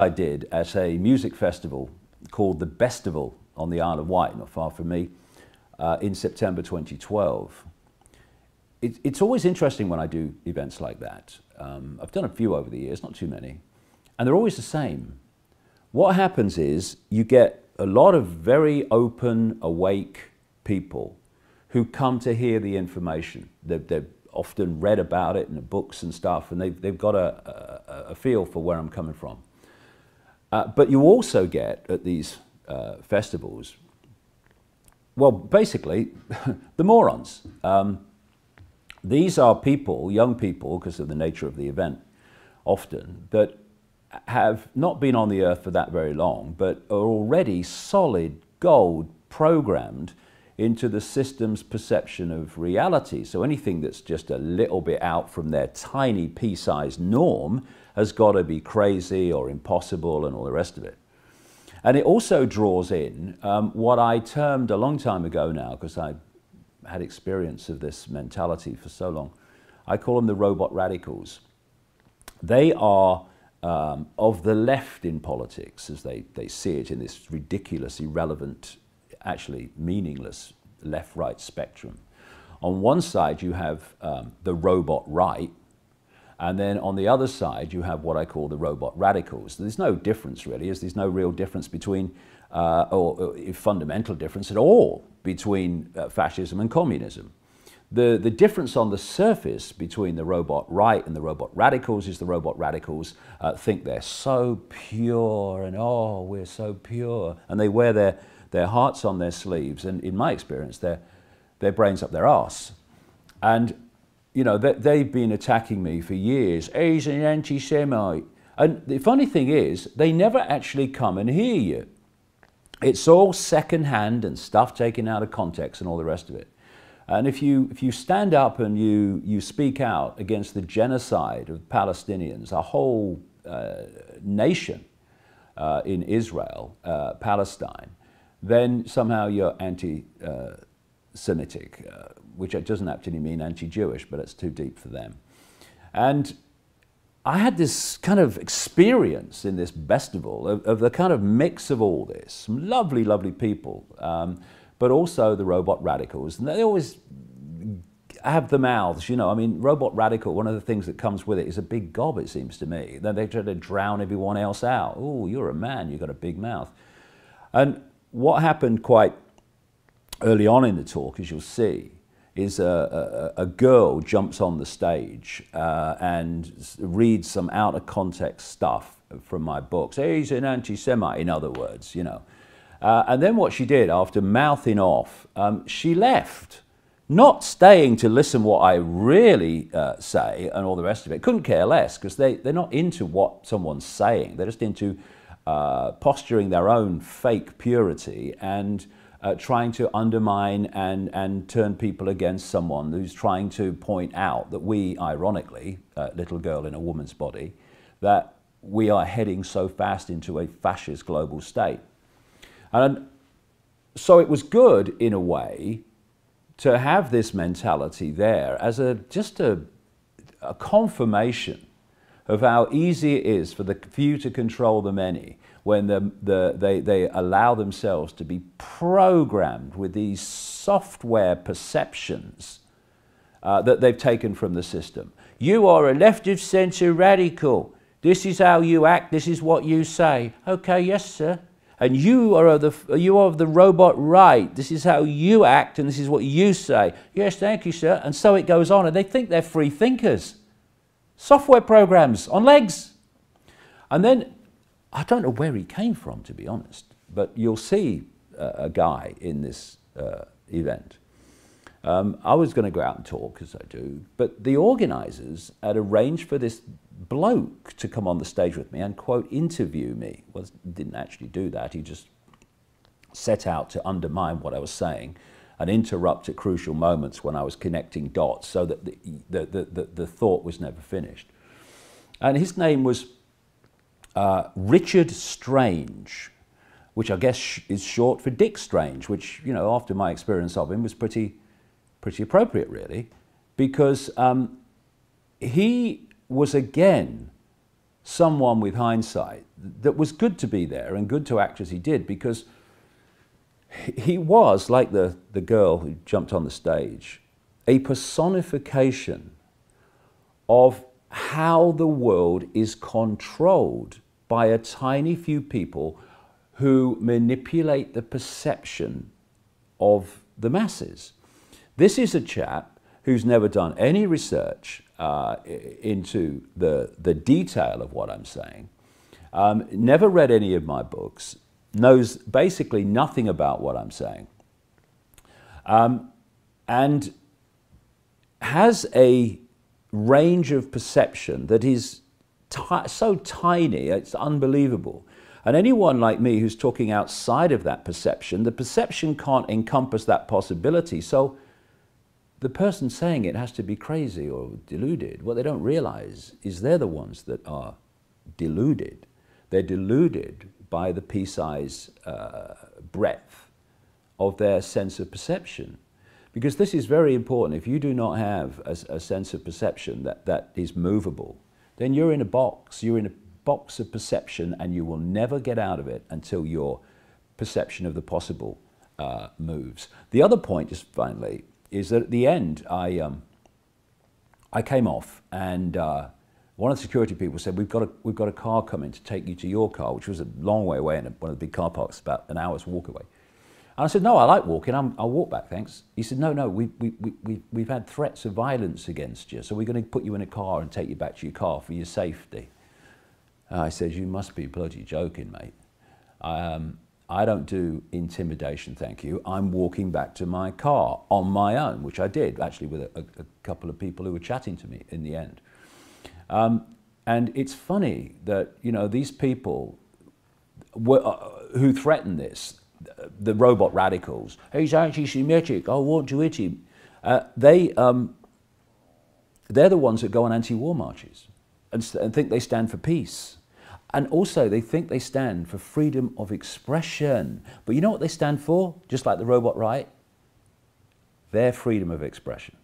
I did at a music festival called the Bestival on the Isle of Wight, not far from me, in September 2012. It's always interesting when I do events like that. I've done a few over the years, not too many, and they're always the same. What happens is you get a lot of very open, awake people who come to hear the information. They've often read about it in the books and stuff, and they've got a feel for where I'm coming from. But you also get at these festivals, well, basically, the morons. These are people, young people, because of the nature of the event, often, that have not been on the earth for that very long, but are already solid gold programmed into the system's perception of reality. So anything that's just a little bit out from their tiny pea-sized norm has got to be crazy or impossible and all the rest of it. And it also draws in what I termed a long time ago now, because I had experience of this mentality for so long, I call them the robot radicals. They are of the left in politics, as they see it in this ridiculous, irrelevant, actually meaningless left-right spectrum. On one side you have the robot right, and then on the other side you have what I call the robot radicals. There's no difference really, there's no real difference between, or fundamental difference at all between fascism and communism. The difference on the surface between the robot right and the robot radicals is the robot radicals think they're so pure and oh, we're so pure, and they wear their hearts on their sleeves, and in my experience their brains up their arse. And you know, they've been attacking me for years. He's an anti-Semite. And the funny thing is, they never actually come and hear you. It's all second-hand and stuff taken out of context and all the rest of it. And if you stand up and you speak out against the genocide of Palestinians, a whole nation in Israel, Palestine, then somehow you're anti-Semitic, which doesn't actually mean anti-Jewish, but it's too deep for them. And I had this kind of experience in this festival of the kind of mix of all this, some lovely, lovely people, but also the robot radicals. And they always have the mouths, you know. I mean, robot radical, one of the things that comes with it is a big gob, it seems to me. Then they try to drown everyone else out. Oh, you're a man, you've got a big mouth. And what happened quite early on in the talk, as you'll see, is a girl jumps on the stage and reads some out of context stuff from my books. He's an anti-Semite, in other words, you know. And then what she did, after mouthing off, she left, not staying to listen what I really say and all the rest of it. Couldn't care less, because they're not into what someone's saying. They're just into posturing their own fake purity and trying to undermine and turn people against someone who's trying to point out that we, ironically, little girl in a woman's body, that we are heading so fast into a fascist global state. And so it was good, in a way, to have this mentality there as just a confirmation of how easy it is for the few to control the many when they allow themselves to be programmed with these software perceptions that they've taken from the system. You are a left-of-centre radical. This is how you act, this is what you say. Okay, yes, sir. And you are of the robot right. This is how you act and this is what you say. Yes, thank you, sir. And so it goes on, and they think they're free thinkers. Software programs on legs. And then, I don't know where he came from, to be honest, but you'll see a guy in this event. I was going to go out and talk, as I do, but the organisers had arranged for this bloke to come on the stage with me and, quote, interview me. Well, didn't actually do that. He just set out to undermine what I was saying and interrupt at crucial moments when I was connecting dots so that the thought was never finished. And his name was Richard Strange, which I guess is short for Dick Strange, which, you know, after my experience of him was pretty appropriate, really, because he was again someone with hindsight that was good to be there and good to act as he did, because he was, like the girl who jumped on the stage, a personification of how the world is controlled by a tiny few people who manipulate the perception of the masses. This is a chap who's never done any research into the detail of what I'm saying, never read any of my books, knows basically nothing about what I'm saying, and has a range of perception that is so tiny, it's unbelievable. And anyone like me who's talking outside of that perception, the perception can't encompass that possibility. So the person saying it has to be crazy or deluded. What they don't realize is they're the ones that are deluded. They're deluded by the pea-size breadth of their sense of perception. Because this is very important. If you do not have a sense of perception that is movable, then you're in a box. You're in a box of perception, and you will never get out of it until your perception of the possible moves. The other point, just finally, is that at the end, I came off, and one of the security people said, we've got a car coming to take you to your car, which was a long way away in one of the big car parks, about an hour's walk away. And I said, no, I like walking. I'll walk back, thanks. He said, no, we've had threats of violence against you, so we're going to put you in a car and take you back to your car for your safety. I said, you must be bloody joking, mate. I don't do intimidation, thank you. I'm walking back to my car on my own, which I did, actually, with a couple of people who were chatting to me in the end. And it's funny that, you know, these people who threaten this, the robot radicals, he's anti-Semitic, I want to hit him. They're the ones that go on anti-war marches and think they stand for peace. And also they think they stand for freedom of expression. But you know what they stand for? Just like the robot right? Their freedom of expression.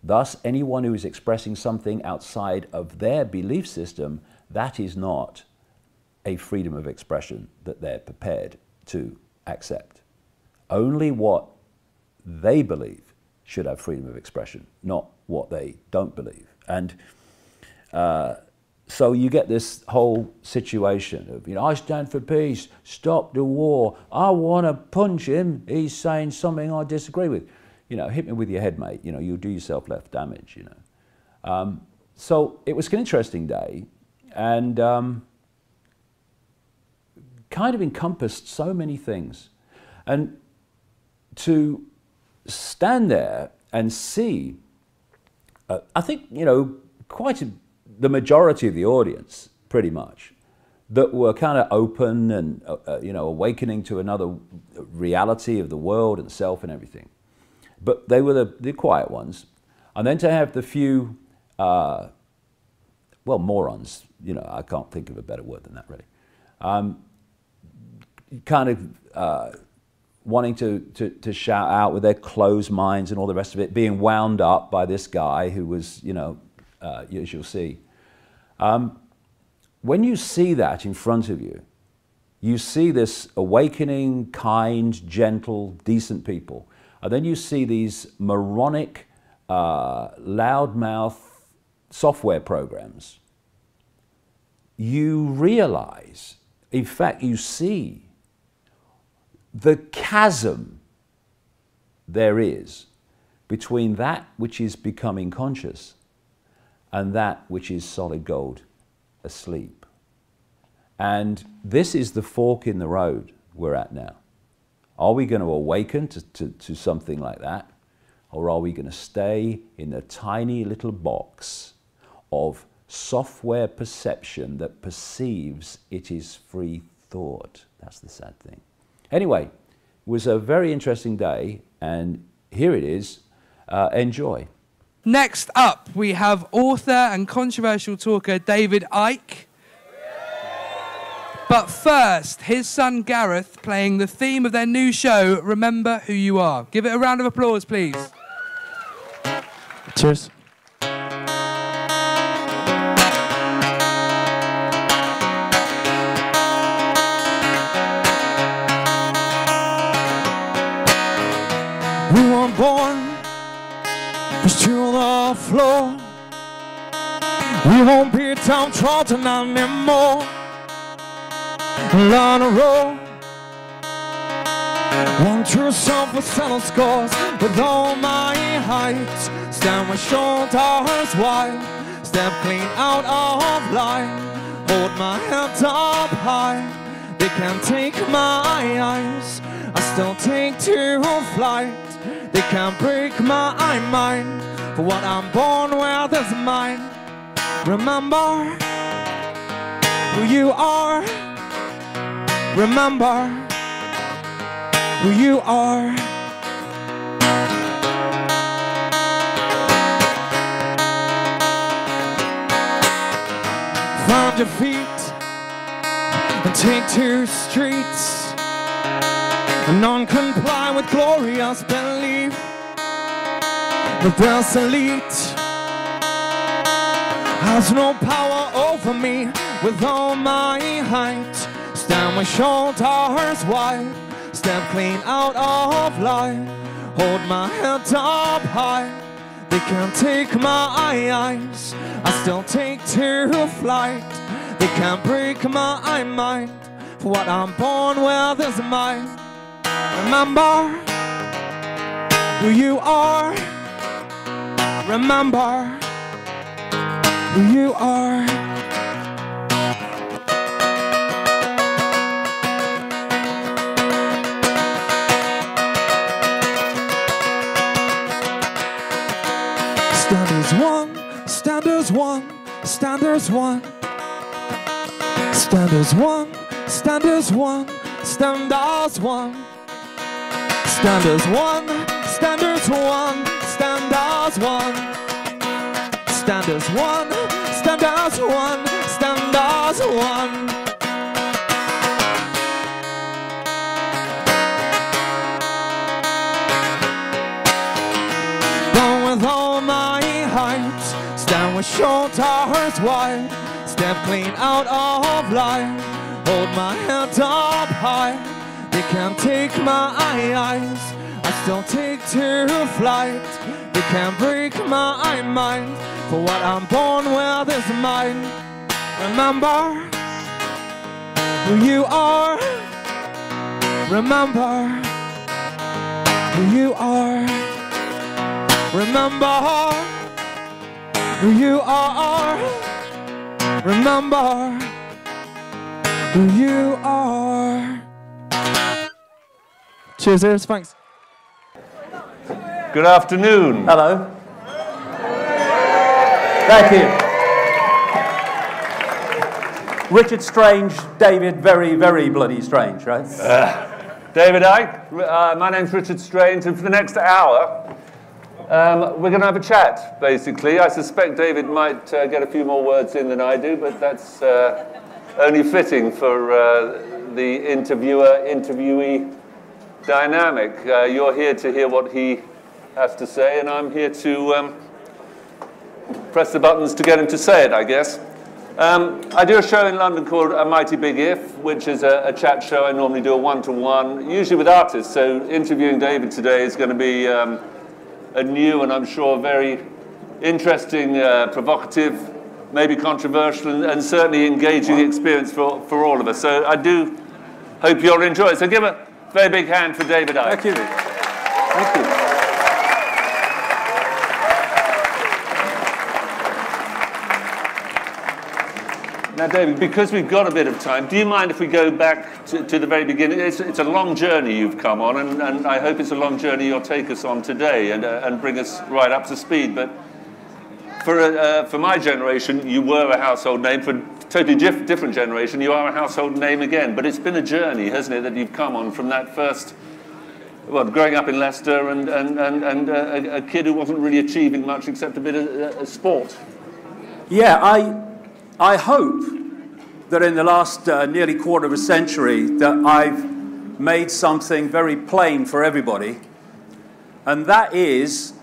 Thus, anyone who is expressing something outside of their belief system, that is not a freedom of expression that they're prepared to accept. Only what they believe should have freedom of expression, not what they don't believe. And so you get this whole situation of, you know, I stand for peace, stop the war, I want to punch him, he's saying something I disagree with. You know, hit me with your head, mate, you know, you'll do yourself less damage, you know. So it was an interesting day, and kind of encompassed so many things. And to stand there and see, I think, you know, the majority of the audience, pretty much, that were kind of open and, you know, awakening to another reality of the world and self and everything. But they were the quiet ones. And then to have the few, well, morons, you know, I can't think of a better word than that, really, kind of wanting to shout out with their closed minds and all the rest of it, being wound up by this guy who was, you know, as you'll see. When you see that in front of you, you see this awakening, kind, gentle, decent people. And then you see these moronic, loudmouth software programs. You realize, in fact, you see the chasm there is between that which is becoming conscious and that which is solid gold asleep. And this is the fork in the road we're at now. Are we going to awaken to something like that? Or are we going to stay in the tiny little box of software perception that perceives it is free thought? That's the sad thing. Anyway, it was a very interesting day, and here it is. Enjoy. Next up, we have author and controversial talker David Icke. But first, his son Gareth playing the theme of their new show, Remember Who You Are. Give it a round of applause, please. Cheers. floor. We won't be downtrodden anymore. Learn a roll. One true self will settle scores. With all my height, stand with shoulders wide. Step clean out of line. Hold my head up high. They can't take my eyes. I still take to flight. They can't break my mind. For what I'm born with is mine. Remember who you are. Remember who you are. Find your feet and take to streets. None comply with glorious belief. The best elite has no power over me. With all my height, stand with shoulders wide. Step clean out of line. Hold my head up high. They can't take my eyes. I still take to flight. They can't break my mind. For what I'm born with is mine. Remember who you are. Remember who you are. Standards one, standards one, standards one. Standards one, standards one, standards one. Standards one, standards one, standards one. Standards one, standards one, standards one. Down with all my height, stand with shoulders wide. Step clean out of line. Hold my head up high. They can't take my eyes. I still take to flight. They can't break my mind. For what I'm born with is mine. Remember who you are. Remember who you are. Remember who you are. Remember who you are. Cheers, thanks. Good afternoon. Hello. Thank you. Richard Strange, David, very, very bloody strange, right? David Icke, my name's Richard Strange, and for the next hour, we're going to have a chat, basically. I suspect David might get a few more words in than I do, but that's only fitting for the interviewer-interviewee dynamic. You're here to hear what he has to say, and I'm here to press the buttons to get him to say it, I guess. I do a show in London called A Mighty Big If, which is a chat show. I normally do a one-to-one, usually with artists, so interviewing David today is going to be a new and I'm sure very interesting, provocative, maybe controversial, and certainly engaging experience for all of us. So I do hope you'll enjoy it. So give a very big hand for David Icke. Thank you. Thank you. Now, David, because we've got a bit of time, do you mind if we go back to the very beginning? It's a long journey you've come on, and I hope it's a long journey you'll take us on today and bring us right up to speed. But for my generation, you were a household name. For a totally different generation, you are a household name again. But it's been a journey, hasn't it, that you've come on from that first, well, growing up in Leicester and a kid who wasn't really achieving much except a bit of sport. Yeah, I hope that in the last nearly quarter of a century that I've made something very plain for everybody, and that is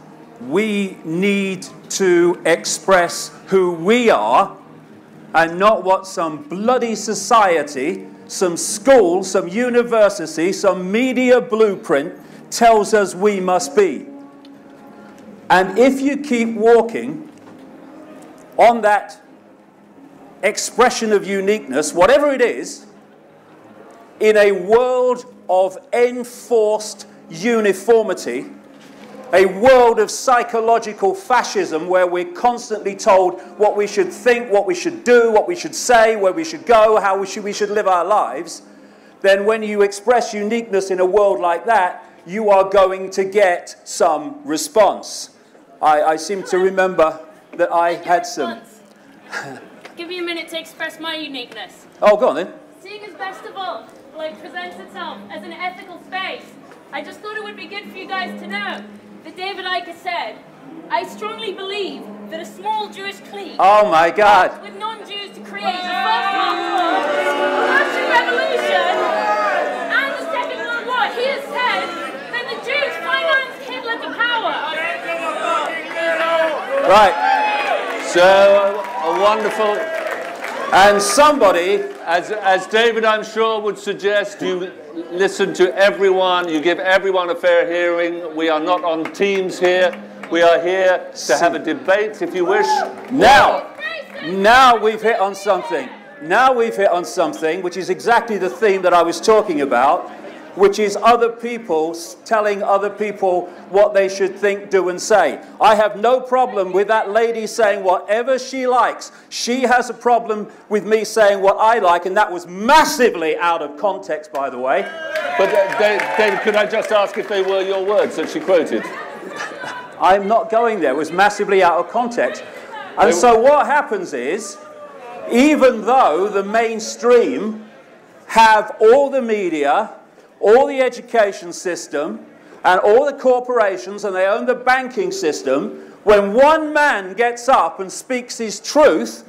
we need to express who we are and not what some bloody society, some school, some university, some media blueprint tells us we must be. And if you keep walking on that expression of uniqueness, whatever it is, in a world of enforced uniformity, a world of psychological fascism where we're constantly told what we should think, what we should do, what we should say, where we should go, how we should live our lives, then when you express uniqueness in a world like that, you are going to get some response. I seem to remember that I had some... Give me a minute to express my uniqueness. Oh, go on then. Seeing as Bestival presents itself as an ethical space, I just thought it would be good for you guys to know that David Icke said, I strongly believe that a small Jewish clique my God. with non-Jews to create the first World War, the Russian Revolution, and the Second World War. He has said that the Jews financed Hitler to power. Right. So, a wonderful... And somebody... As David, I'm sure, would suggest, you listen to everyone, you give everyone a fair hearing. We are not on teams here. We are here to have a debate, if you wish. Now we've hit on something. Now we've hit on something, which is exactly the theme that I was talking about, which is other people telling other people what they should think, do, and say. I have no problem with that lady saying whatever she likes. She has a problem with me saying what I like, and that was massively out of context, by the way. But David, could I just ask if they were your words that she quoted? I'm not going there. It was massively out of context. And so what happens is, even though the mainstream have all the media, all the education system, and all the corporations, and they own the banking system, when one man gets up and speaks his truth,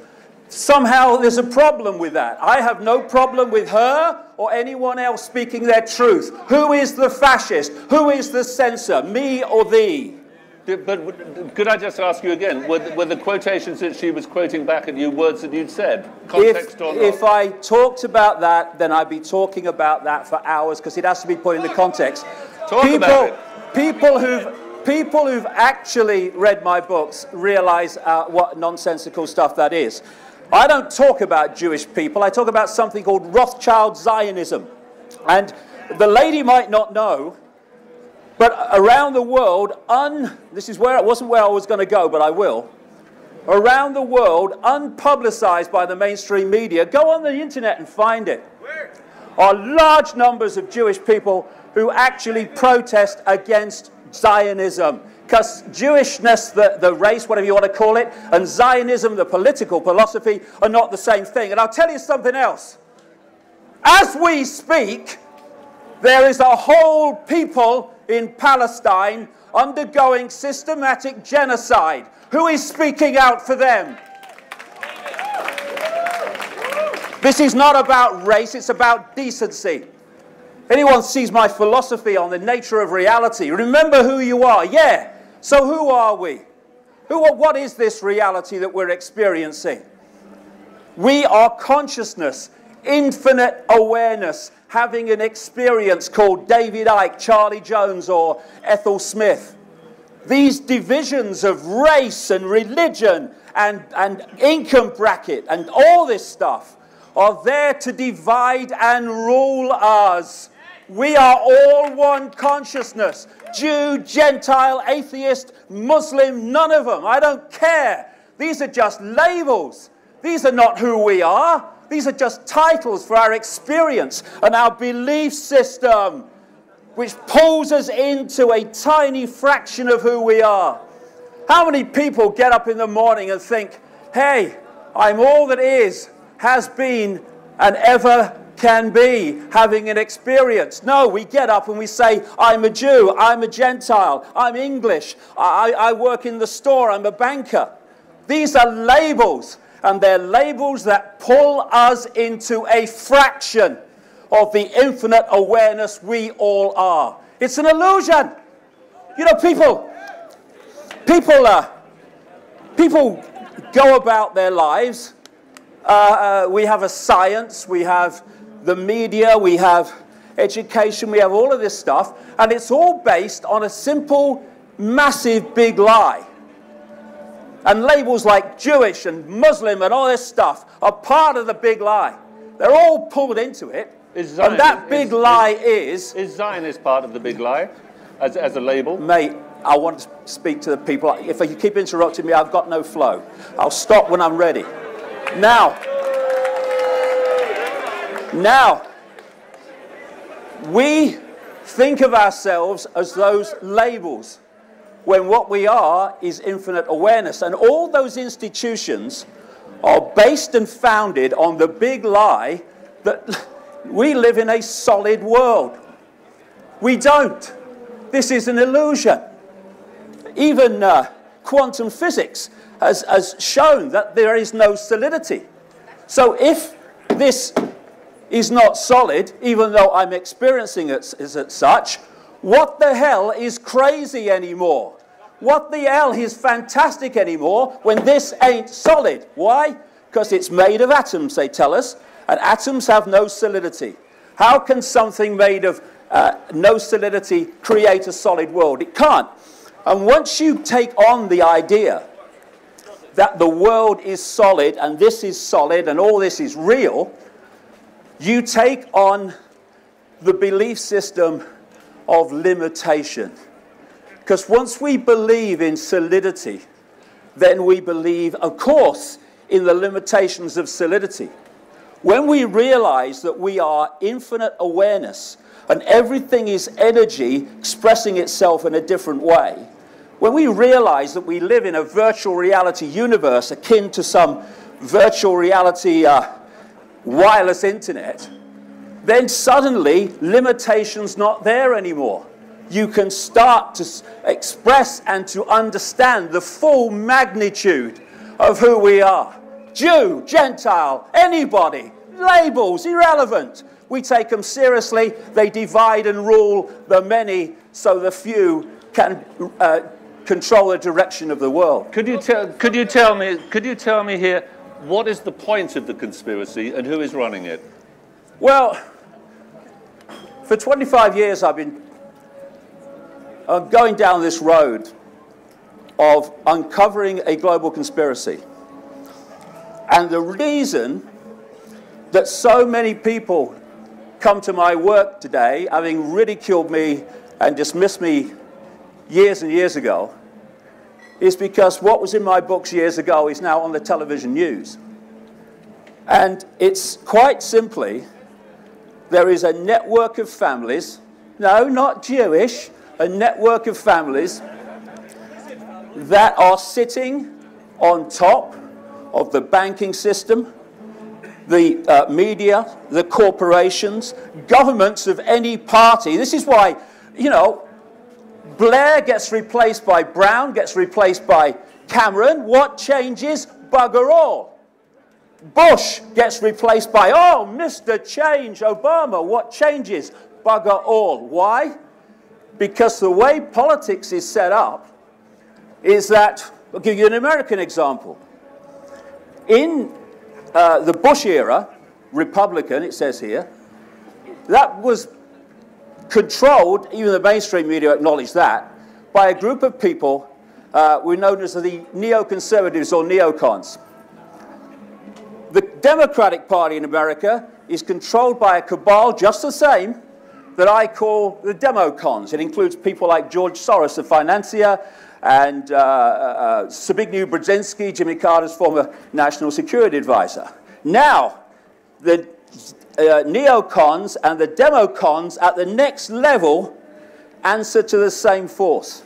somehow there's a problem with that. I have no problem with her or anyone else speaking their truth. Who is the fascist? Who is the censor? Me or thee? But could I just ask you again, were the quotations that she was quoting back at you words that you'd said? Context or not? If I talked about that, then I'd be talking about that for hours, because it has to be put in the context. People who've actually read my books realize what nonsensical stuff that is. I don't talk about Jewish people. I talk about something called Rothschild Zionism. And the lady might not know, but around the world, this is where it wasn't where I was going to go, but I will. Around the world, unpublicized by the mainstream media, go on the internet and find it, are large numbers of Jewish people who actually protest against Zionism. Because Jewishness, the race, whatever you want to call it, and Zionism, the political philosophy, are not the same thing. And I'll tell you something else. As we speak, there is a whole people in Palestine undergoing systematic genocide. Who is speaking out for them? This is not about race, it's about decency. Anyone sees my philosophy on the nature of reality, remember who you are. Yeah, so who are we? What is this reality that we're experiencing? We are consciousness, infinite awareness, having an experience called David Icke, Charlie Jones, or Ethel Smith. These divisions of race and religion and income bracket and all this stuff are there to divide and rule us. We are all one consciousness. Jew, Gentile, atheist, Muslim, none of them. I don't care. These are just labels. These are not who we are. These are just titles for our experience and our belief system, which pulls us into a tiny fraction of who we are. How many people get up in the morning and think, hey, I'm all that is, has been, and ever can be, having an experience? No, we get up and we say, I'm a Jew, I'm a Gentile, I'm English, I work in the store, I'm a banker. These are labels. And they're labels that pull us into a fraction of the infinite awareness we all are. It's an illusion. You know, people go about their lives. We have a science, we have the media, we have education, we have all of this stuff, and it's all based on a simple massive big lie. And labels like Jewish and Muslim and all this stuff are part of the big lie. They're all pulled into it. And that big lie is... Is Zionist part of the big lie as a label? Mate, I want to speak to the people. If you keep interrupting me, I've got no flow. I'll stop when I'm ready. Now, we think of ourselves as those labels, when what we are is infinite awareness. And all those institutions are based and founded on the big lie that we live in a solid world. We don't. This is an illusion. Even quantum physics has shown that there is no solidity. So if this is not solid, even though I'm experiencing it as such, what the hell is crazy anymore? What the hell is fantastic anymore when this ain't solid? Why? Because it's made of atoms, they tell us, and atoms have no solidity. How can something made of no solidity create a solid world? It can't. And once you take on the idea that the world is solid and this is solid and all this is real, you take on the belief system of limitation. Because once we believe in solidity, then we believe, of course, in the limitations of solidity. When we realize that we are infinite awareness and everything is energy expressing itself in a different way, when we realize that we live in a virtual reality universe akin to some virtual reality wireless internet, then suddenly limitation's not there anymore. You can start to express and to understand the full magnitude of who we are. Jew, Gentile, anybody, labels, irrelevant. We take them seriously. They divide and rule the many so the few can control the direction of the world. Could you tell me here, what is the point of the conspiracy and who is running it? Well, for 25 years I've been going down this road of uncovering a global conspiracy. And the reason that so many people come to my work today, having ridiculed me and dismissed me years and years ago, is because what was in my books years ago is now on the television news. And it's quite simply, there is a network of families, no, not Jewish, a network of families that are sitting on top of the banking system, the media, the corporations, governments of any party. This is why, you know, Blair gets replaced by Brown, gets replaced by Cameron. What changes? Bugger all. Bush gets replaced by, oh, Mr. Change, Obama. What changes? Bugger all. Why? Because the way politics is set up is that, I'll give you an American example. In the Bush era, Republican, it says here, that was controlled, even the mainstream media acknowledged that, by a group of people were known as the neoconservatives or neocons. The Democratic Party in America is controlled by a cabal just the same that I call the democons. It includes people like George Soros, the financier, and Zbigniew Brzezinski, Jimmy Carter's former national security advisor. Now, the neocons and the democons at the next level answer to the same force,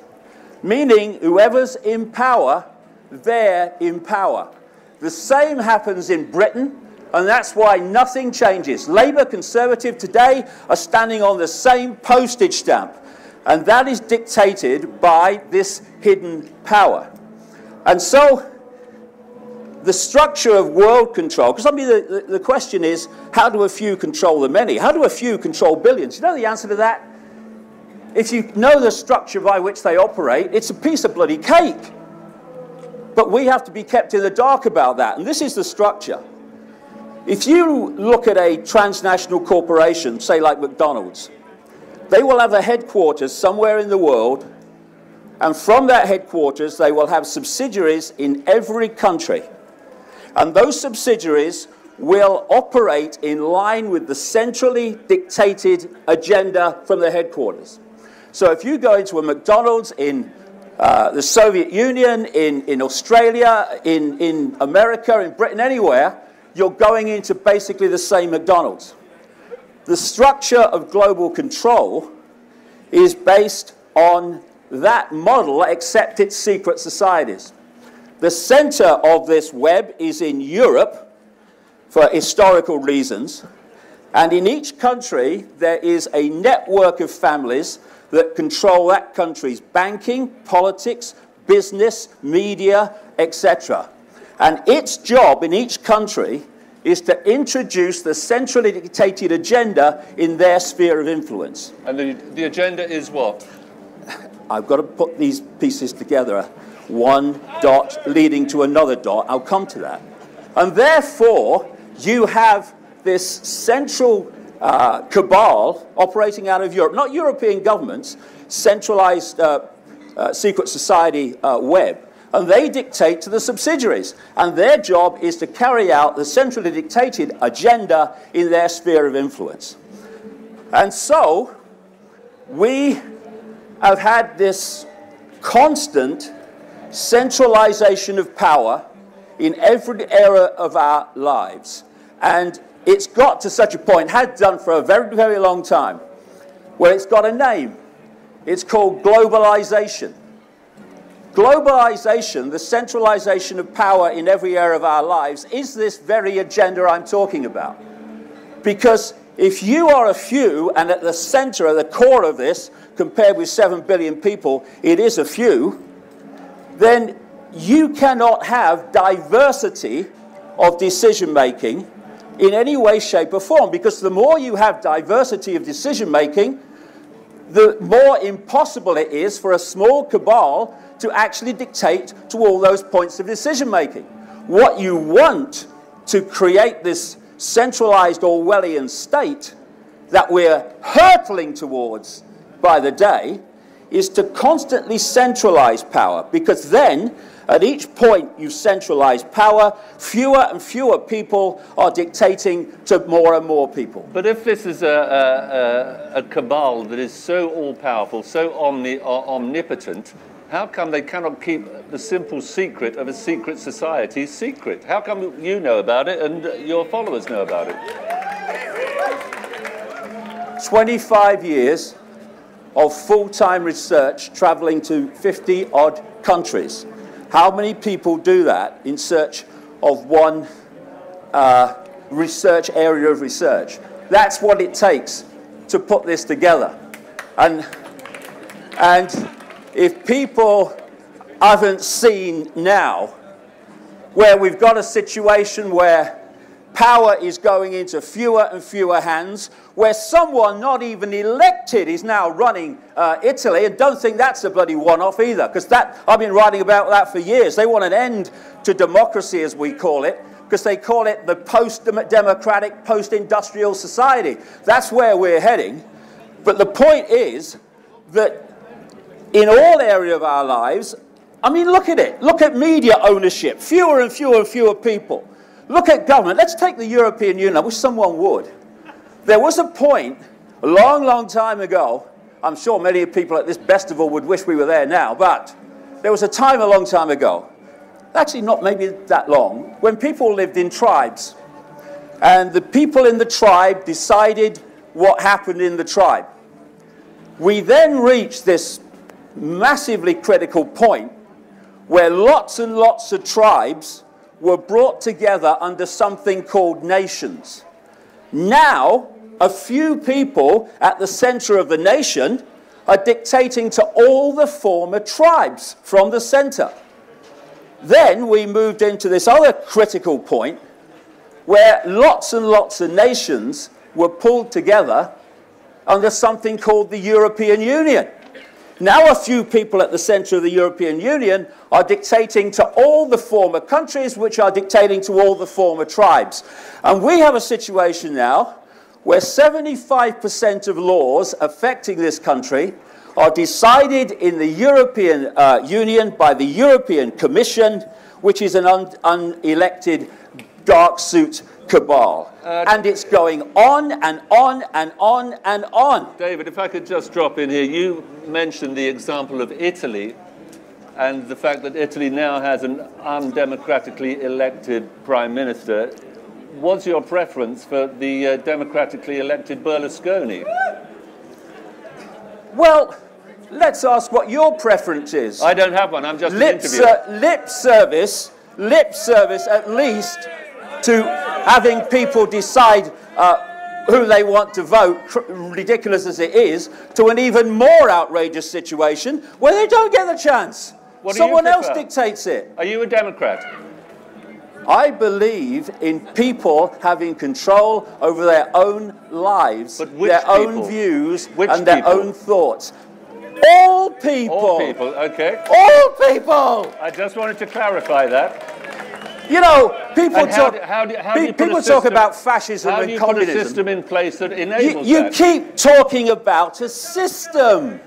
meaning whoever's in power, they're in power. The same happens in Britain, and that's why nothing changes. Labour, Conservative today are standing on the same postage stamp, and that is dictated by this hidden power. And so the structure of world control, because I mean the question is, how do a few control the many? How do a few control billions? You know the answer to that? If you know the structure by which they operate, it's a piece of bloody cake. But we have to be kept in the dark about that, and this is the structure. If you look at a transnational corporation, say like McDonald's, they will have a headquarters somewhere in the world And from that headquarters, they will have subsidiaries in every country. And those subsidiaries will operate in line with the centrally dictated agenda from the headquarters. So if you go into a McDonald's in the Soviet Union, in Australia, in America, in Britain, anywhere, you're going into basically the same McDonald's. The structure of global control is based on that model, except it's secret societies. The center of this web is in Europe, for historical reasons, and in each country there is a network of families that control that country's banking, politics, business, media, etc. And its job in each country is to introduce the centrally dictated agenda in their sphere of influence. And the agenda is what? I've got to put these pieces together. One dot leading to another dot. I'll come to that. And therefore, you have this central cabal operating out of Europe, not European governments, centralized secret society web, and they dictate to the subsidiaries. And their job is to carry out the centrally dictated agenda in their sphere of influence. And so, we have had this constant centralization of power in every area of our lives. And it's got to such a point, had done for a very, very long time, where it's got a name. It's called globalization. Globalization, the centralization of power in every area of our lives, is this very agenda I'm talking about. Because if you are a few, and at the center, at the core of this, compared with 7 billion people, it is a few, then you cannot have diversity of decision-making in any way, shape, or form, because the more you have diversity of decision-making, the more impossible it is for a small cabal to actually dictate to all those points of decision-making. What you want to create this centralized Orwellian state that we're hurtling towards by the day is to constantly centralize power, because then at each point you centralize power, fewer and fewer people are dictating to more and more people. But if this is a cabal that is so all-powerful, so omnipotent, how come they cannot keep the simple secret of a secret society secret? How come you know about it and your followers know about it? 25 years of full-time research traveling to 50-odd countries. How many people do that in search of one research area of research? That's what it takes to put this together. And if people haven't seen now where we've got a situation where power is going into fewer and fewer hands, where someone not even elected is now running Italy, and don't think that's a bloody one-off either, because that, I've been writing about that for years. They want an end to democracy, as we call it, because they call it the post-democratic, post-industrial society. That's where we're heading. But the point is that in all areas of our lives, I mean, look at it. Look at media ownership. Fewer and fewer and fewer people. Look at government. Let's take the European Union. I wish someone would. There was a point a long, long time ago, I'm sure many people at this Bestival would wish we were there now, but there was a time a long time ago, actually not maybe that long, when people lived in tribes. And the people in the tribe decided what happened in the tribe. We then reached this massively critical point where lots and lots of tribes were brought together under something called nations. Now, a few people at the center of the nation are dictating to all the former tribes from the center. Then we moved into this other critical point where lots and lots of nations were pulled together under something called the European Union. Now a few people at the center of the European Union are dictating to all the former countries, which are dictating to all the former tribes. And we have a situation now where 75% of laws affecting this country are decided in the European Union by the European Commission, which is an unelected dark suit cabal. And it's going on and on and on and on. David, if I could just drop in here, you mentioned the example of Italy and the fact that Italy now has an undemocratically elected prime minister. What's your preference for the democratically elected Berlusconi? Well, let's ask what your preference is. I don't have one, I'm just an interviewer. Lip service at least to having people decide who they want to vote, ridiculous as it is, to an even more outrageous situation where they don't get the chance. Someone else dictates it. Are you a Democrat? I believe in people having control over their own lives, their own views, and their own thoughts. All people. All people, okay. All people. I just wanted to clarify that. You know, people talk. People talk about fascism and communism. How do you put a system in place that enables you that? keep talking about a system.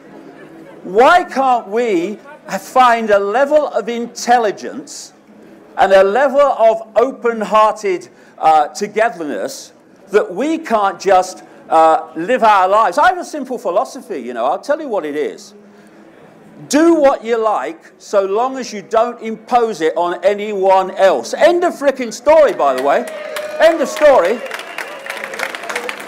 Why can't we find a level of intelligence and a level of open-hearted togetherness that we can't just live our lives? I have a simple philosophy, you know. I'll tell you what it is. Do what you like, so long as you don't impose it on anyone else. End of frickin' story, by the way. End of story.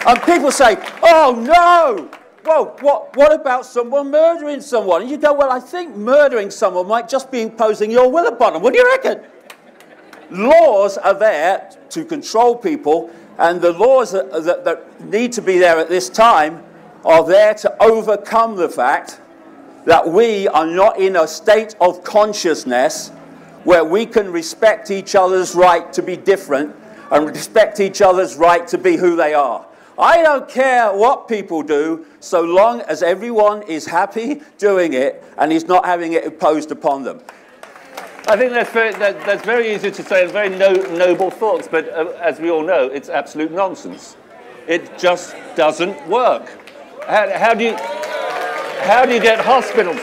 And people say, oh no! Well, what about someone murdering someone? And you go, well, I think murdering someone might just be imposing your will upon them. What do you reckon? Laws are there to control people, and the laws that need to be there at this time are there to overcome the fact that we are not in a state of consciousness where we can respect each other's right to be different and respect each other's right to be who they are. I don't care what people do, so long as everyone is happy doing it and is not having it imposed upon them. I think that's very easy to say and very noble thoughts, but as we all know, it's absolute nonsense. It just doesn't work. How do you get hospitals?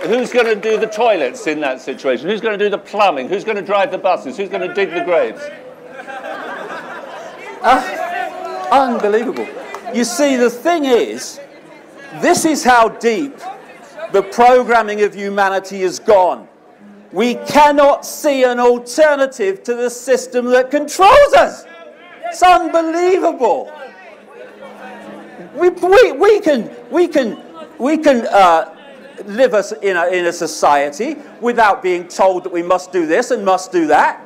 Who's going to do the toilets in that situation? Who's going to do the plumbing? Who's going to drive the buses? Who's going to dig the graves? Unbelievable. You see, the thing is, this is how deep the programming of humanity has gone. We cannot see an alternative to the system that controls us. It's unbelievable. We can live us in a society without being told that we must do this and must do that.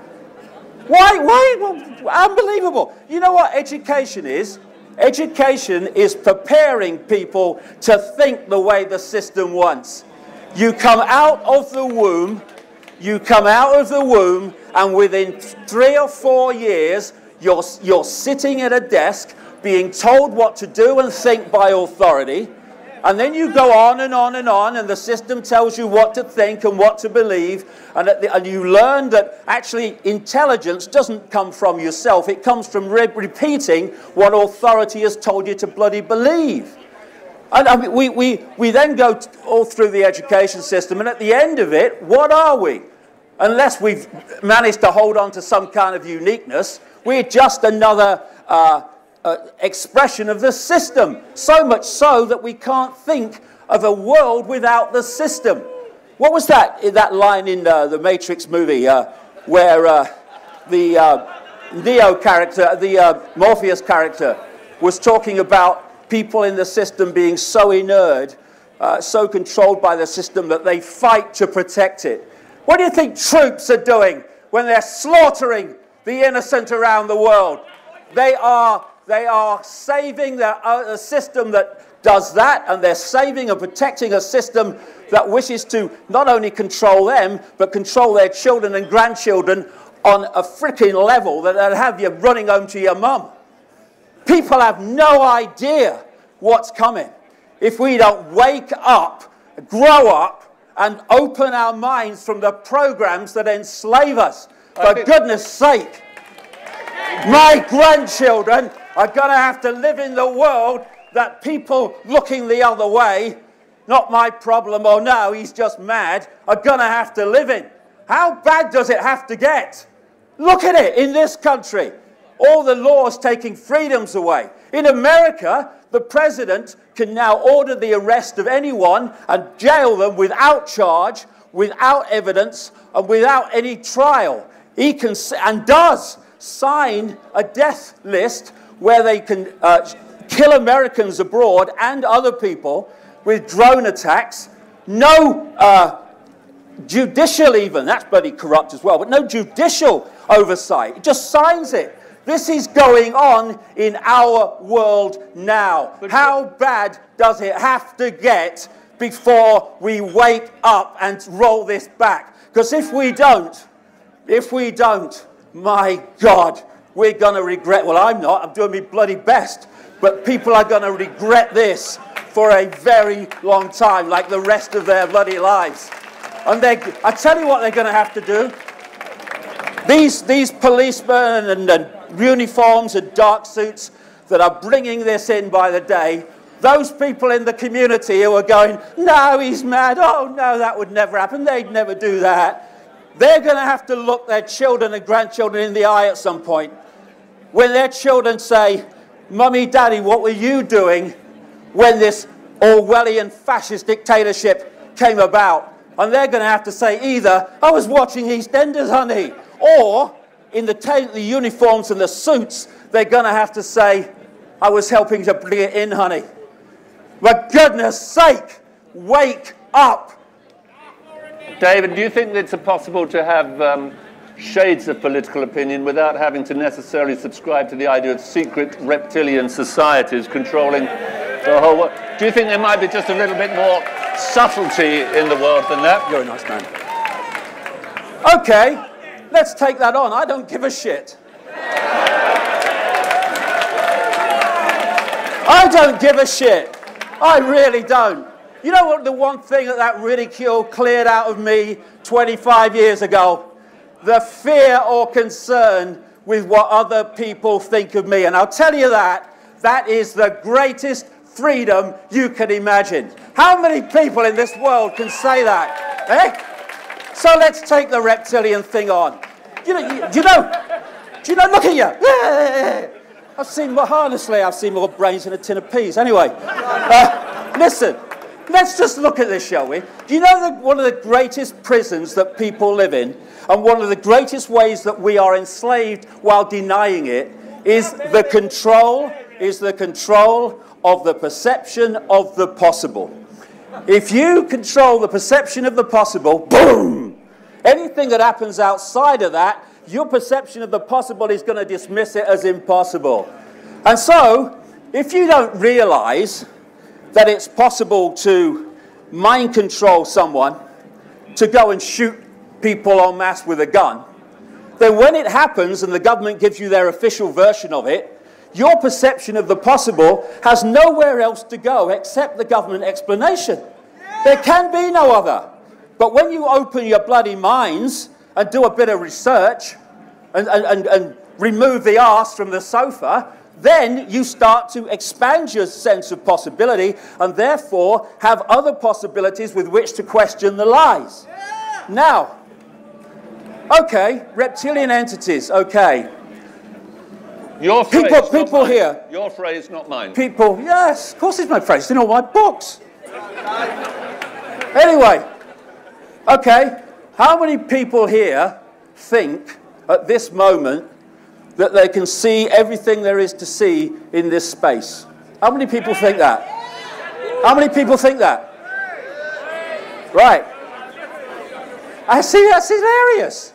Why? Well, unbelievable. You know what education is? Education is preparing people to think the way the system wants. You come out of the womb, and within 3 or 4 years, you're sitting at a desk being told what to do and think by authority. And then you go on and on and on, and the system tells you what to think and what to believe. And you learn that actually intelligence doesn't come from yourself. It comes from repeating what authority has told you to bloody believe. And I mean, we then go all through the education system, and at the end of it, what are we? Unless we've managed to hold on to some kind of uniqueness, we're just another expression of the system, so much so that we can't think of a world without the system. What was that line in the Matrix movie where the Neo character, the Morpheus character, was talking about people in the system being so inured, so controlled by the system that they fight to protect it? What do you think troops are doing when they're slaughtering the innocent around the world? They are saving a system that does that, and they're saving and protecting a system that wishes to not only control them, but control their children and grandchildren on a freaking level that'll have you running home to your mum. People have no idea what's coming if we don't wake up, grow up, and open our minds from the programs that enslave us. For goodness sake, my grandchildren are going to have to live in the world that people looking the other way not my problem, or no, he's just mad, are going to have to live in. How bad does it have to get? Look at it in this country. All the laws taking freedoms away. In America, the president can now order the arrest of anyone and jail them without charge, without evidence, and without any trial. He can, and does, sign a death list where they can kill Americans abroad and other people with drone attacks. No judicial even, that's bloody corrupt as well, but no judicial oversight. He just signs it. This is going on in our world now. How bad does it have to get before we wake up and roll this back? Because if we don't, my God, we're going to regret, well, I'm not, I'm doing my bloody best, but people are going to regret this for a very long time, like the rest of their bloody lives. And I tell you what they're going to have to do. These policemen and uniforms and dark suits that are bringing this in by the day, those people in the community who are going, no, he's mad, oh no, that would never happen, they'd never do that. They're going to have to look their children and grandchildren in the eye at some point. When their children say, Mummy, Daddy, what were you doing when this Orwellian fascist dictatorship came about? And they're going to have to say either, I was watching EastEnders, honey, or in the uniforms and the suits, they're going to have to say, I was helping to bring it in, honey. For goodness sake, wake up. David, do you think it's possible to have shades of political opinion without having to necessarily subscribe to the idea of secret reptilian societies controlling the whole world? Do you think there might be just a little bit more subtlety in the world than that? You're a nice man. Okay, let's take that on. I don't give a shit. I don't give a shit. I really don't. You know what, the one thing that ridicule cleared out of me 25 years ago? The fear or concern with what other people think of me. And I'll tell you that is the greatest freedom you can imagine. How many people in this world can say that? Eh? So let's take the reptilian thing on. Do you know, look at you. I've seen more brains in a tin of peas. Anyway, listen, let's just look at this, shall we? Do you know that one of the greatest prisons that people live in, and one of the greatest ways that we are enslaved while denying it, is the control of the perception of the possible. If you control the perception of the possible, boom! Anything that happens outside of that, your perception of the possible is going to dismiss it as impossible. And so, if you don't realize that it's possible to mind control someone, to go and shoot people en masse with a gun, then when it happens and the government gives you their official version of it, your perception of the possible has nowhere else to go except the government explanation. There can be no other. But when you open your bloody minds and do a bit of research and remove the arse from the sofa, then you start to expand your sense of possibility and therefore have other possibilities with which to question the lies. Yeah. Now, okay, reptilian entities, okay. Your phrase, people here. Your phrase, not mine. People, yes, of course it's my phrase. It's in all my books. Anyway, okay, how many people here think at this moment that they can see everything there is to see in this space? How many people think that? How many people think that? Right. I see, that's hilarious.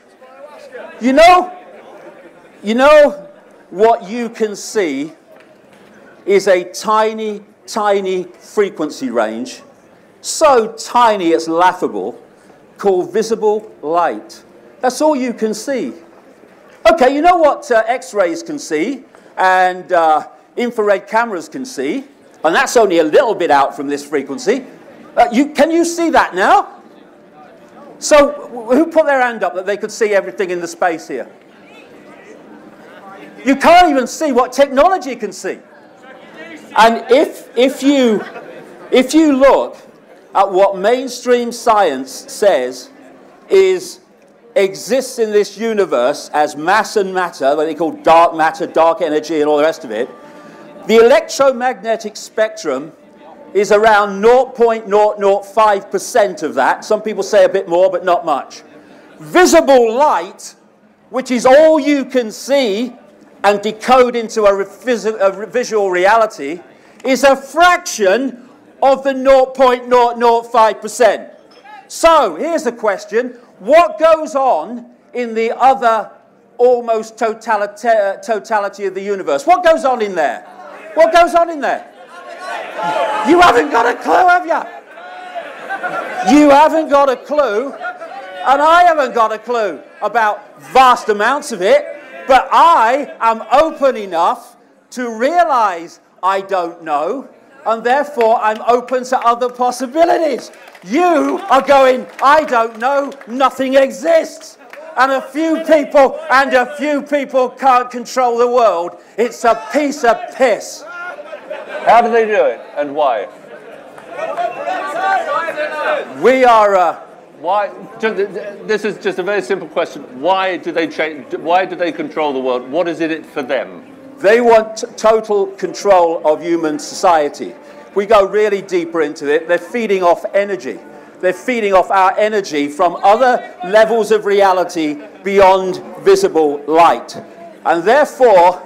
You know what you can see is a tiny, tiny frequency range, so tiny it's laughable, called visible light. That's all you can see. Okay, you know what X-rays can see and infrared cameras can see, and that's only a little bit out from this frequency. Can you see that now? So who put their hand up that they could see everything in the space here? You can't even see what technology can see. And if you look at what mainstream science says exists in this universe as mass and matter, what they call dark matter, dark energy, and all the rest of it, the electromagnetic spectrum is around 0.005% of that. Some people say a bit more, but not much. Visible light, which is all you can see and decode into a visual reality, is a fraction of the 0.005%. So, here's the question. What goes on in the other almost totality of the universe? What goes on in there? What goes on in there? You haven't got a clue, have you? You haven't got a clue, and I haven't got a clue about vast amounts of it, but I am open enough to realize I don't know, and therefore I'm open to other possibilities. You are going, I don't know, nothing exists. And a few people can't control the world. It's a piece of piss. How do they do it, and why? We are... Why? This is just a very simple question. Why do they change? Why do they control the world? What is in it for them? They want total control of human society. We go really deeper into it. They're feeding off energy. They're feeding off our energy from other levels of reality beyond visible light. And therefore,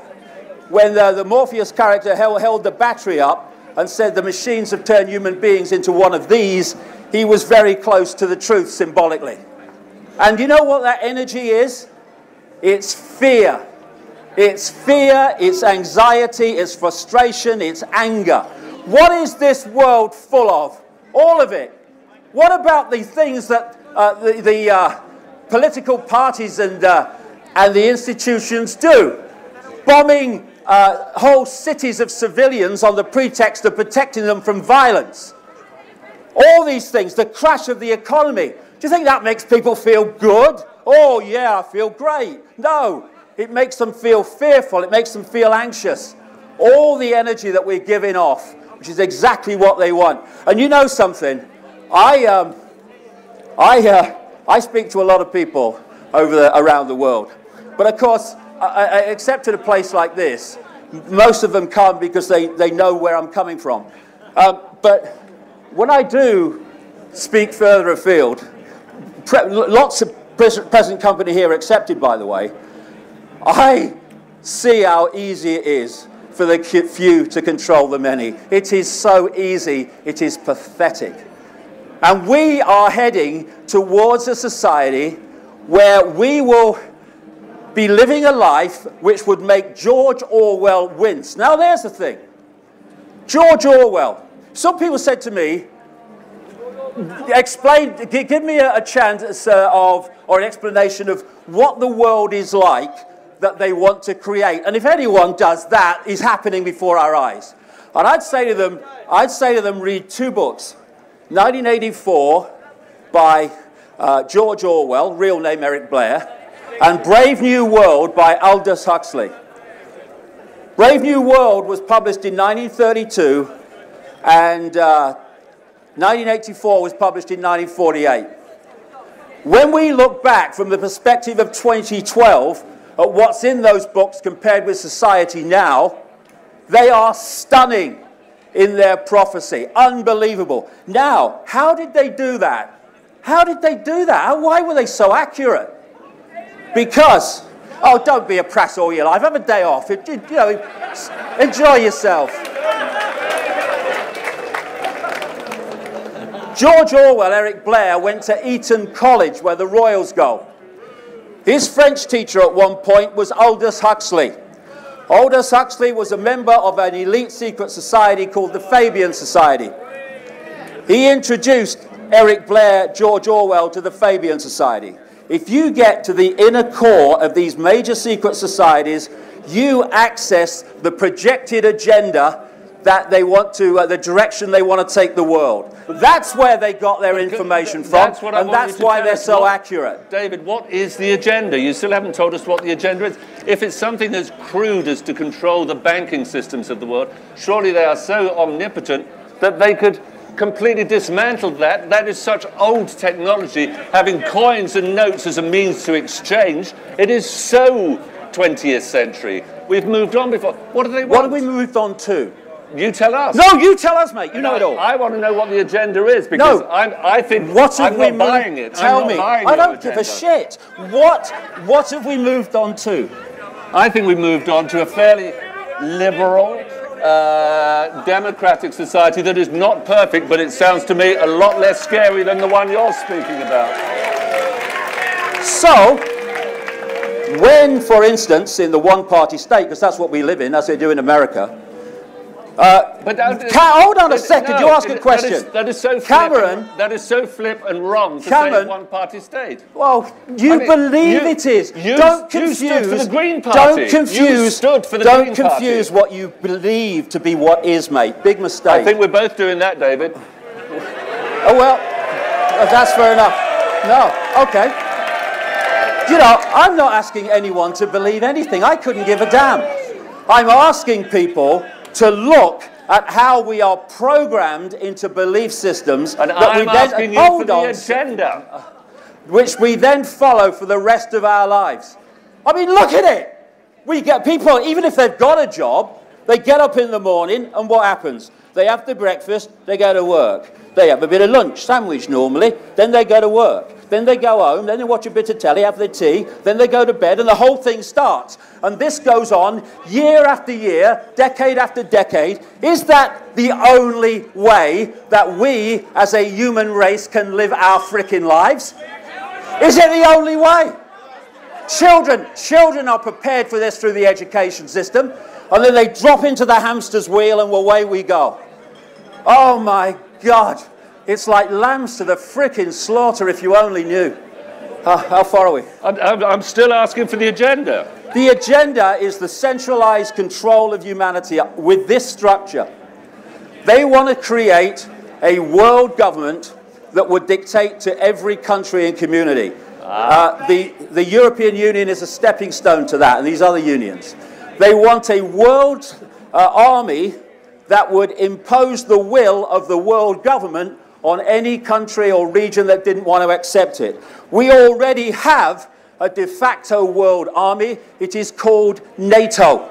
when the Morpheus character held the battery up and said the machines have turned human beings into one of these, he was very close to the truth symbolically. And you know what that energy is? It's fear. It's fear, it's anxiety, it's frustration, it's anger. What is this world full of? All of it. What about the things that the political parties and the institutions do? Bombing whole cities of civilians on the pretext of protecting them from violence. All these things, the crash of the economy. Do you think that makes people feel good? Oh yeah, I feel great. No, it makes them feel fearful, it makes them feel anxious. All the energy that we're giving off, which is exactly what they want. And you know something? I speak to a lot of people around the world. But of course, except at a place like this, most of them come because they know where I'm coming from. But when I do speak further afield, lots of present company here accepted, by the way, I see how easy it is for the few to control the many. It is so easy, it is pathetic. And we are heading towards a society where we will be living a life which would make George Orwell wince. Now there's the thing. George Orwell. Some people said to me, give me a chance or an explanation of what the world is like that they want to create. And if anyone does that, it's happening before our eyes. And I'd say to them, read two books. 1984 by George Orwell, real name Eric Blair, and Brave New World by Aldous Huxley. Brave New World was published in 1932, and 1984 was published in 1948. When we look back from the perspective of 2012 at what's in those books compared with society now, they are stunning in their prophecy. Unbelievable. Now, how did they do that? How did they do that? Why were they so accurate? Because, oh, don't be a prat all your life. Have a day off. Enjoy yourself. George Orwell, Eric Blair, went to Eton College, where the Royals go. His French teacher at one point was Aldous Huxley. Aldous Huxley was a member of an elite secret society called the Fabian Society. He introduced Eric Blair, George Orwell to the Fabian Society. If you get to the inner core of these major secret societies, you access the projected agenda that they want to, the direction they want to take the world. That's where they got their information from, and that's why they're so accurate. David, what is the agenda? You still haven't told us what the agenda is. If it's something as crude as to control the banking systems of the world, surely they are so omnipotent that they could completely dismantled that. That is such old technology, having coins and notes as a means to exchange. It is so 20th century. We've moved on before. What do they want? What have we moved on to? You tell us. No, you tell us, mate. You know it all. I want to know what the agenda is, because I think what have I'm we not buying it. Tell I'm me. not buying I don't your give a agenda. shit. What have we moved on to? I think we moved on to a fairly liberal, democratic society that is not perfect, but it sounds to me a lot less scary than the one you're speaking about. So, when, for instance, in the one-party state, because that's what we live in, as they do in America, hold on a second, you ask a question. That is so Cameron, flip, that is so flip and wrong to say one-party state. Well, you believe it is. Don't confuse. You stood for the Green Party. Don't confuse. You stood for the Green Party. Don't confuse what you believe to be what is, mate. Big mistake. I think we're both doing that, David. Oh well, that's fair enough. No, okay. You know, I'm not asking anyone to believe anything. I couldn't give a damn. I'm asking people to look at how we are programmed into belief systems and that I'm we then asking you for the agenda, which we then follow for the rest of our lives. I mean, look at it. We get people, even if they've got a job, they get up in the morning, and what happens? They have their breakfast, they go to work. They have a bit of lunch, sandwich normally, then they go to work. Then they go home, then they watch a bit of telly, have their tea, then they go to bed, and the whole thing starts. And this goes on year after year, decade after decade. Is that the only way that we, as a human race, can live our frickin' lives? Is it the only way? Children are prepared for this through the education system, and then they drop into the hamster's wheel, and away we go. Oh my God. It's like lambs to the frickin' slaughter, if you only knew. How far are we? I'm still asking for the agenda. The agenda is the centralized control of humanity with this structure. They want to create a world government that would dictate to every country and community. The European Union is a stepping stone to that, and these other unions. They want a world army that would impose the will of the world government on any country or region that didn't want to accept it. We already have a de facto world army. It is called NATO.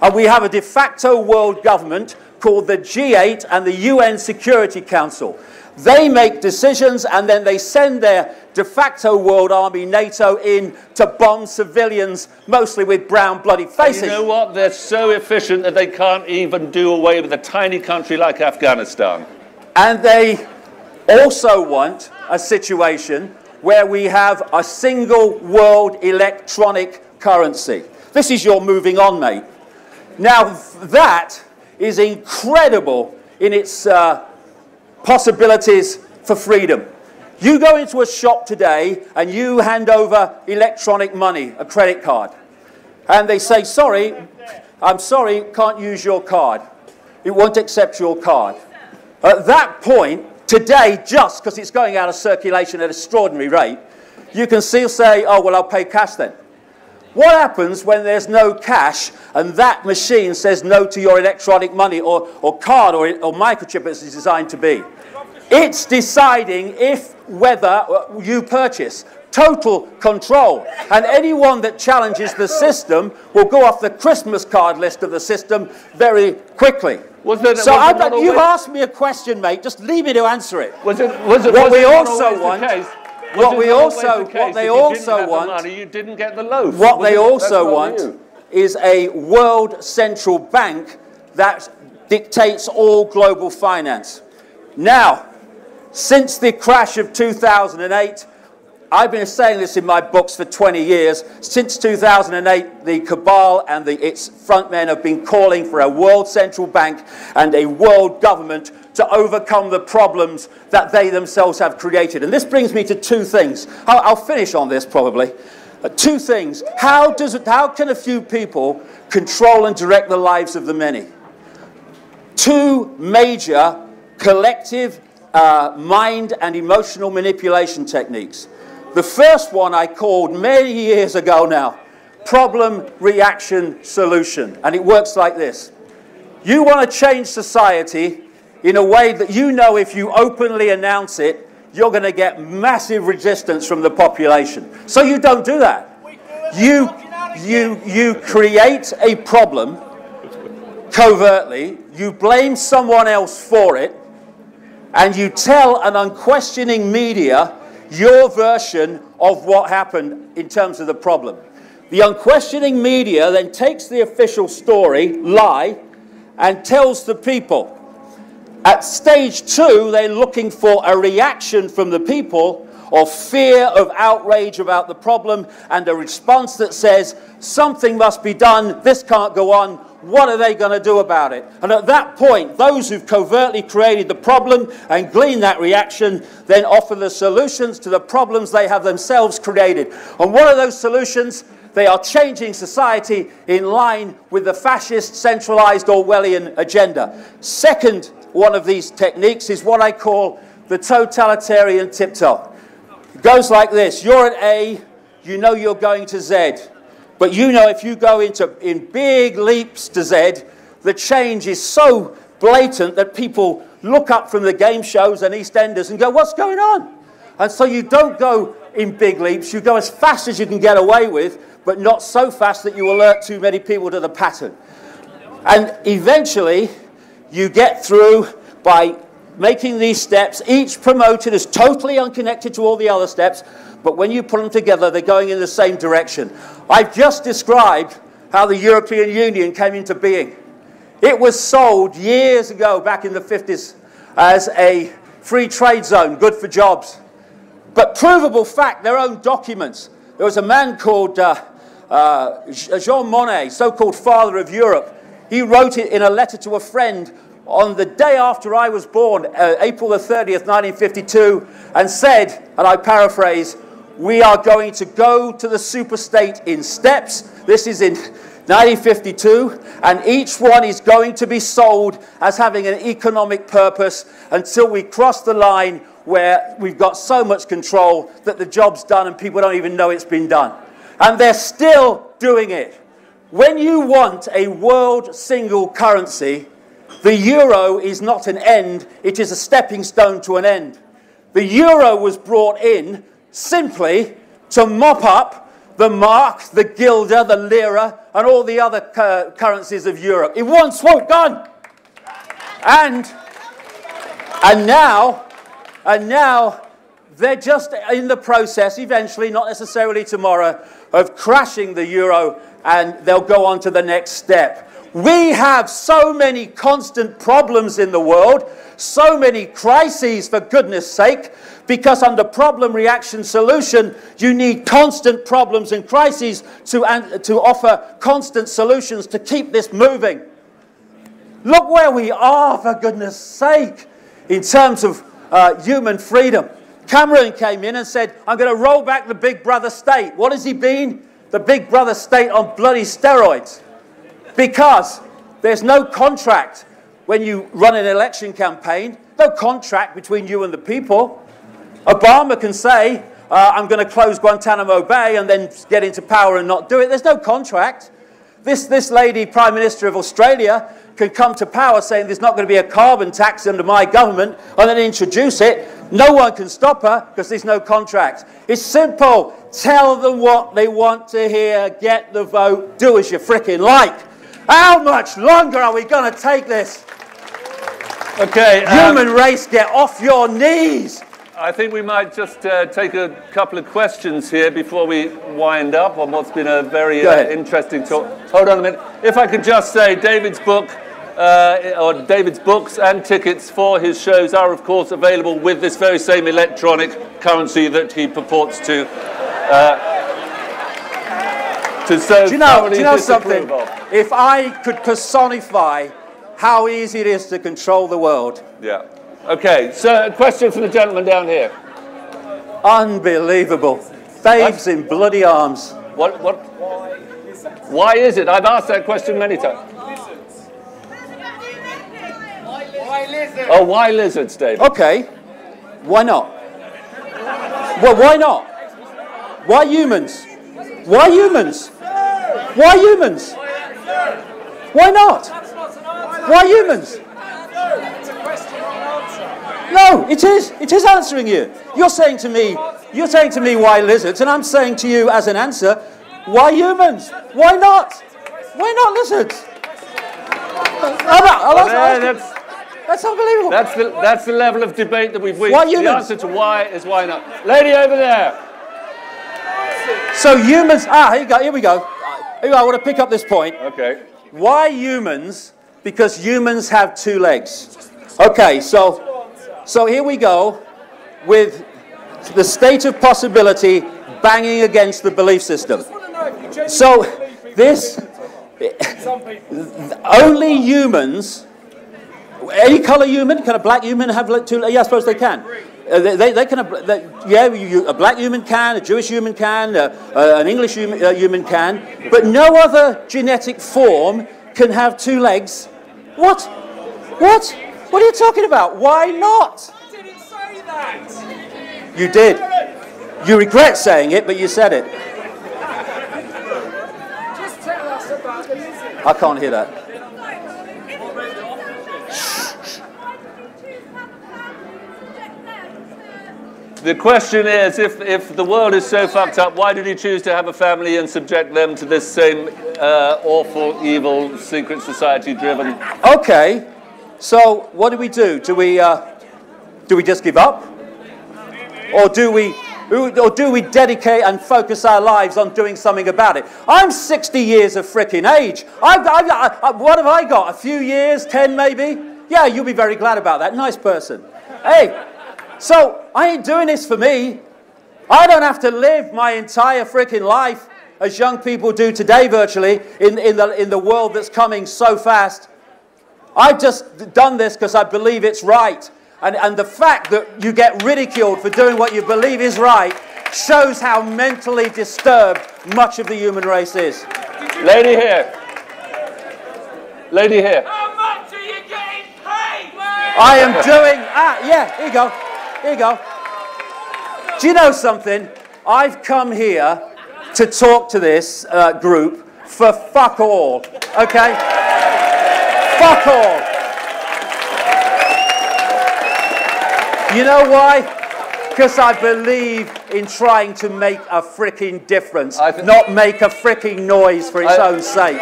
And we have a de facto world government called the G8 and the UN Security Council. They make decisions, and then they send their de facto world army, NATO, in to bomb civilians, mostly with brown bloody faces. And you know what? They're so efficient that they can't even do away with a tiny country like Afghanistan. And they also want a situation where we have a single world electronic currency. This is your moving on, mate. Now, that is incredible in its possibilities for freedom. You go into a shop today and you hand over electronic money, a credit card, and they say, sorry, I'm sorry, can't use your card. It won't accept your card. At that point, today, just because it's going out of circulation at an extraordinary rate, you can still say, oh, well, I'll pay cash then. What happens when there's no cash and that machine says no to your electronic money or card or microchip as it's designed to be? It's deciding whether you purchase. Total control. And anyone that challenges the system will go off the Christmas card list of the system very quickly. You've asked me a question, mate. Just leave me to answer it. What they also want is a world central bank that dictates all global finance. Now, since the crash of 2008, I've been saying this in my books for 20 years. Since 2008, the cabal and its frontmen have been calling for a world central bank and a world government to overcome the problems that they themselves have created. And this brings me to two things. I'll finish on this probably. Two things. How can a few people control and direct the lives of the many? Two major collective mind and emotional manipulation techniques. The first one I called many years ago now, problem, reaction, solution. And it works like this. You want to change society in a way that you know if you openly announce it, you're going to get massive resistance from the population. So you don't do that. You create a problem covertly, you blame someone else for it, and you tell an unquestioning media your version of what happened in terms of the problem. The unquestioning media then takes the official story, lie, and tells the people. At stage 2, they're looking for a reaction from the people of fear, of outrage about the problem, and a response that says, something must be done, this can't go on, what are they going to do about it? And at that point, those who've covertly created the problem and gleaned that reaction then offer the solutions to the problems they have themselves created. And what are those solutions? They are changing society in line with the fascist, centralized Orwellian agenda. Second one of these techniques is what I call the totalitarian tiptoe. It goes like this. You're at A, you know you're going to Z. But you know if you go in big leaps to Z, the change is so blatant that people look up from the game shows and EastEnders and go, what's going on? And so you don't go in big leaps, you go as fast as you can get away with, but not so fast that you alert too many people to the pattern. And eventually, you get through by making these steps, each promoted as totally unconnected to all the other steps, but when you put them together, they're going in the same direction. I've just described how the European Union came into being. It was sold years ago, back in the 50s, as a free trade zone, good for jobs. But provable fact, their own documents. There was a man called Jean Monnet, so-called father of Europe. He wrote it in a letter to a friend on the day after I was born, April the 30th, 1952, and said, and I paraphrase, we are going to go to the superstate in steps. This is in 1952, and each one is going to be sold as having an economic purpose until we cross the line where we've got so much control that the job's done and people don't even know it's been done. And they're still doing it. When you want a world single currency, the euro is not an end, it is a stepping stone to an end. The euro was brought in simply to mop up the mark, the guilder, the lira, and all the other currencies of Europe. In one swoop, gone! And now they're just in the process, eventually, not necessarily tomorrow, of crashing the euro, and they'll go on to the next step. We have so many constant problems in the world, so many crises, for goodness sake, because under problem, reaction, solution, you need constant problems and crises to offer constant solutions to keep this moving. Look where we are, for goodness sake, in terms of human freedom. Cameron came in and said, I'm going to roll back the Big Brother state. What has he been? The Big Brother state on bloody steroids. Because there's no contract when you run an election campaign, no contract between you and the people. Obama can say, I'm going to close Guantanamo Bay and then get into power and not do it. There's no contract. This lady, Prime Minister of Australia, can come to power saying there's not going to be a carbon tax under my government and then introduce it. No one can stop her because there's no contract. It's simple. Tell them what they want to hear. Get the vote. Do as you frickin' like. How much longer are we going to take this? Okay. Human race, get off your knees. I think we might just take a couple of questions here before we wind up on what's been a very interesting talk. Hold on a minute. If I could just say, David's book, or David's books and tickets for his shows are, of course, available with this very same electronic currency that he purports to so do you know something? If I could personify how easy it is to control the world. Yeah. Okay, so a question from the gentleman down here. Unbelievable. Babes in bloody arms. What? Why is it? I've asked that question many times. Why lizards? Oh, why lizards, David? Okay. Why not? Well, why not? Why humans? Why humans? Why humans? Why not? Why humans? It's a question. No, it is. It is answering you. You're saying to me, why lizards? And I'm saying to you as an answer, why humans? Why not? Why not lizards? That's unbelievable. That's the level of debate that we've reached. Why humans? The answer to why is why not. Lady over there. So humans, here we go. I want to pick up this point. Okay. Why humans? Because humans have 2 legs. Okay, so here we go with the state of possibility banging against the belief system. So this, only humans, any color human, can a black human have 2 legs? Yeah, I suppose they can. They can, a black human can, a Jewish human can, an English human can, but no other genetic form can have 2 legs. What? What? What are you talking about? Why not? I didn't say that. You did. You regret saying it, but you said it. Just tell us about the lizard. I can't hear that. The question is, if the world is so fucked up, why did he choose to have a family and subject them to this same awful, evil, secret society-driven? Okay, so what do we do? Do we just give up, or do we dedicate and focus our lives on doing something about it? I'm 60 years of frickin' age. What have I got? A few years, 10 maybe? Yeah, you'll be very glad about that. Nice person. Hey. So, I ain't doing this for me. I don't have to live my entire freaking life, as young people do today virtually, in the world that's coming so fast. I've just done this because I believe it's right. And the fact that you get ridiculed for doing what you believe is right shows how mentally disturbed much of the human race is. Lady here. Lady here. How much are you getting paid, man? I am doing... yeah, here you go. Here you go. Do you know something? I've come here to talk to this group for fuck all. Okay? Fuck all. You know why? Because I believe in trying to make a fricking difference, not make a fricking noise for its own sake.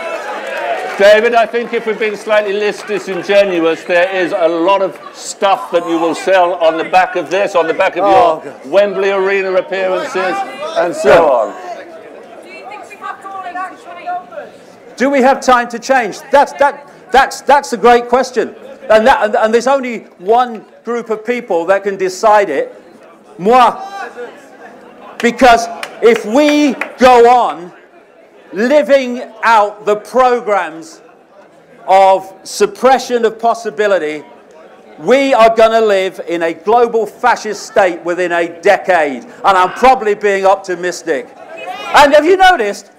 David, I think if we're being slightly less disingenuous, there is a lot of stuff that you will sell on the back of this, on the back of your Wembley Arena appearances, and so on. Do you think we have calling actually numbers? Do we have time to change? That's a great question. And there's only one group of people that can decide it. Moi. Because if we go on living out the programs of suppression of possibility, we are going to live in a global fascist state within a decade. And I'm probably being optimistic. And have you noticed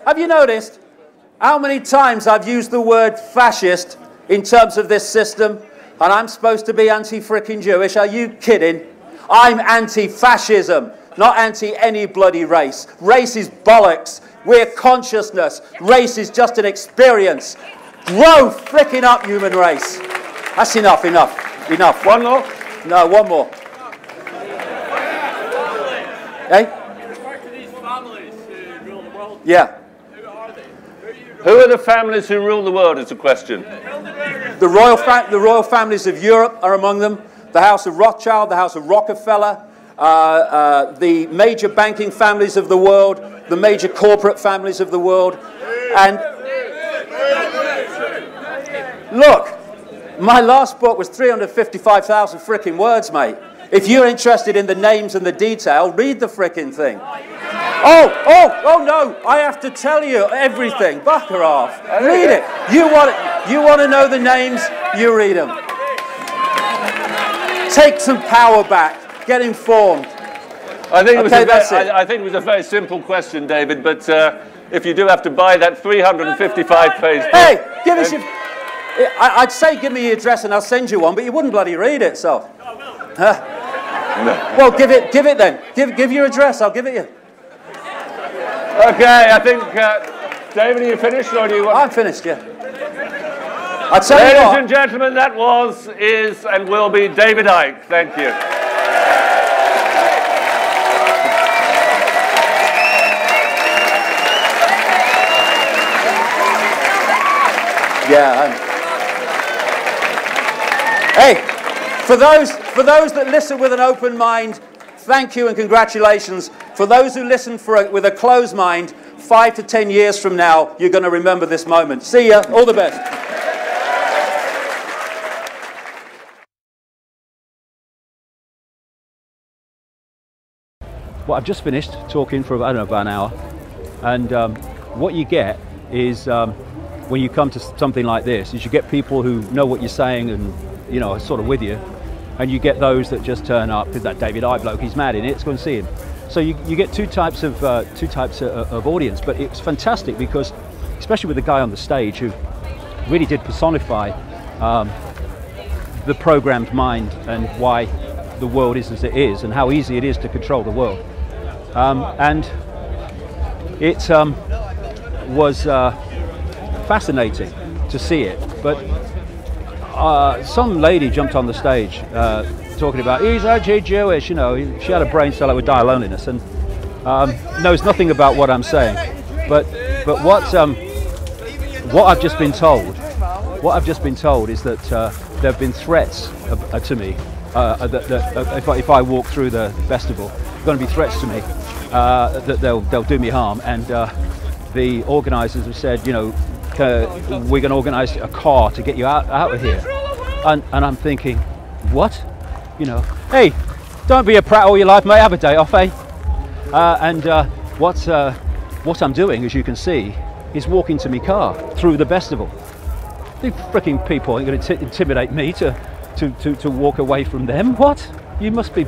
how many times I've used the word fascist in terms of this system? And I'm supposed to be anti-frickin' Jewish. Are you kidding? I'm anti-fascism, not anti-any bloody race. Race is bollocks. We're consciousness. Race is just an experience. Grow frickin' up, human race. That's enough. One more? No, one more. Hey? Back to these families who rule the world. Yeah. Who are they? Who are the families who rule the world is a question. The royal families of Europe are among them. The House of Rothschild, the House of Rockefeller, the major banking families of the world, the major corporate families of the world. And look, my last book was 355,000 frickin' words, mate. If you're interested in the names and the detail, read the frickin' thing. Oh no, I have to tell you everything. Bugger off. Read it. You want to know the names, you read them. Take some power back. Get informed. I think it was a very simple question, David, but if you do have to buy that 355-page book... Hey, give us your... I'd say give me your address and I'll send you one, but you wouldn't bloody read it, so... No. Well, give it then. Give your address, I'll give it you. Okay, I think... David, are you finished, or do you want... I'm finished, yeah. I tell you Ladies what, and gentlemen, that was, is, and will be David Icke. Thank you. yeah. Hey, for those that listen with an open mind, thank you and congratulations. For those who listen with a closed mind, 5 to 10 years from now, you're going to remember this moment. See ya. All the best. Well, I've just finished talking for, I don't know, about an hour. And what you get is, when you come to something like this, is you get people who know what you're saying and, you know, are sort of with you. And you get those that just turn up, because that David Icke bloke, he's mad in it, let's go and see him. So you get two types of audience, but it's fantastic because, especially with the guy on the stage who really did personify the programmed mind and why the world is as it is and how easy it is to control the world. And it was fascinating to see it, but some lady jumped on the stage talking about he's actually Jewish, you know. She had a brain cell that would die of loneliness and knows nothing about what I'm saying. But what I've just been told is that there have been threats to me that if I walk through the festival, there are going to be threats to me that they'll do me harm. And the organisers have said, you know, we're going to organise a car to get you out of here. And I'm thinking, what? You know, hey, don't be a prat all your life, mate, have a day off, eh? What I'm doing, as you can see, is walking to my car through the Bestival. The freaking people aren't going to intimidate me to walk away from them. What? You must be